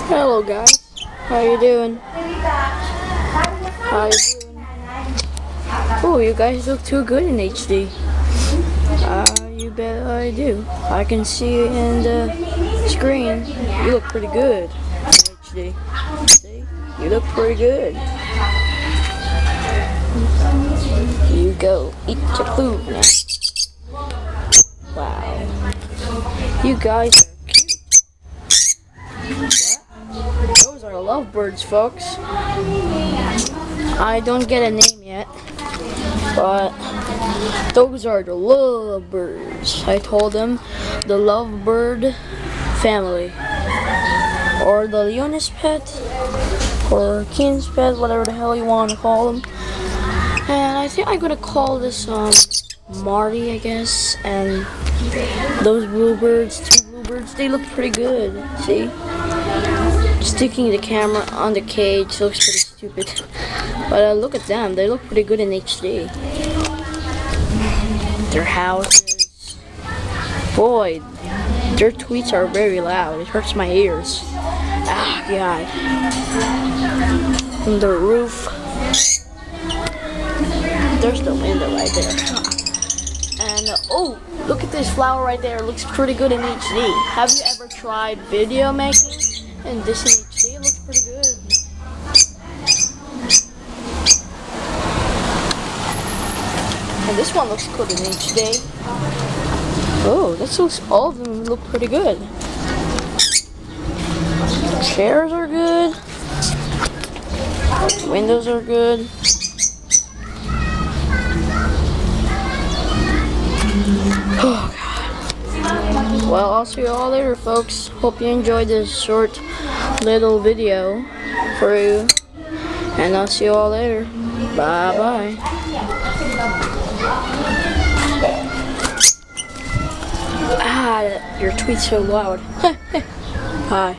Hello guys, how you doing? How you doing? Oh, you guys look too good in HD. You bet I do. I can see you in the screen. You look pretty good in HD. See? You look pretty good. You go eat your food now. Wow. You guys are cute. What? Those are lovebirds, folks. I don't get a name yet, but those are the lovebirds. I told them the lovebird family, or the Leonis pet, or Keen's pet, whatever the hell you want to call them. And I think I'm gonna call this Marty, I guess. And those bluebirds, two bluebirds, they look pretty good. See? Sticking the camera on the cage looks pretty stupid. But look at them, they look pretty good in HD. Their houses. Boy, their tweets are very loud. It hurts my ears. Ah, God. And the roof. There's the window right there. And oh, look at this flower right there. It looks pretty good in HD. Have you ever tried video making and this in HD? It looks pretty good. And this one looks good in HD. Oh, all of them look pretty good. The chairs are good. The windows are good. Oh, God. Well, I'll see you all later, folks. Hope you enjoyed this short little video for you. And I'll see you all later. Bye-bye. Ah, your tweet's so loud. Bye.